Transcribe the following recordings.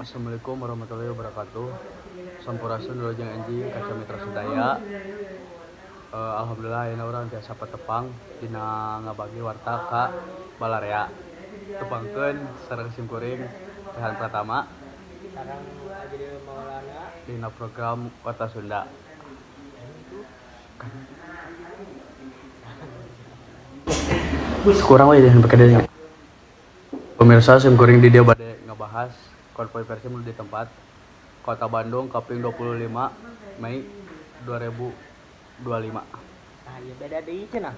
Assalamualaikum warahmatullahi wabarakatuh. Sampurasun dulu jeung anjing kaca mitra sedaya. Alhamdulillah ayeuna urang tiasa patepang dina ngabagi warta ka Balarea. Tepangkeun sareng simkuring Rehan Pratama Sarang Ajril Maulana dina program Warta Sunda. Kurang we deh pake deui. Pemirsa simkuring di dia bade ngabahas konvoy Persib di tempat Kota Bandung Kaping 25 Mei 2025. nah iya beda deui cenah.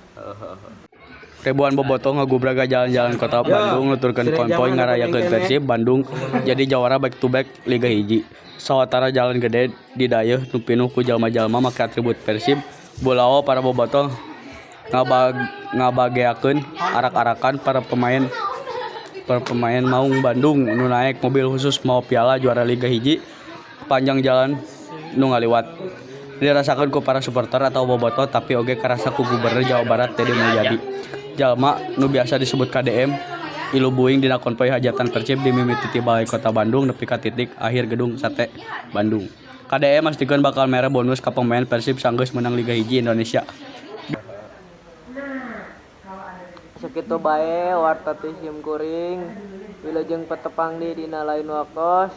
Ribuan bobotoh ngagubraga jalan-jalan Kota Bandung nuturkeun konvoy ngarayakeun Persib Bandung jadi jawara back to back Liga 1. Sawatara jalan gede di dayeuh nu pinuh ku jalma-jalma make atribut Persib, bulao para bobotoh ngabageakeun arak-arakan para pemain Maung Bandung nu naek mobil khusus mau piala juara Liga 1 panjang jalan nu ngaliwat. Dirasakeun ku para supporter atau bobotoh tapi oge karasa ku Gubernur Jawa Barat Dedi Mulyadi. Jalma nu biasa disebut KDM ilu buing dina konvoy hajatan Persib di mimiti ti Balai Kota Bandung nepi ka titik akhir Gedung Sate Bandung. KDM mastikeun bakal mere bonus ka pemain Persib sanggeus menang Liga 1 Indonesia. Sakitu bae warta ti simkuring wilujeng patepang di dina lain waktos.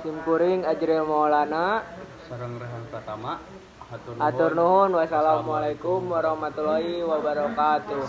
Simkuring Ajril Maulana Sareng Rehan Pratama atur nuhun. Wassalamualaikum warahmatullahi wabarakatuh.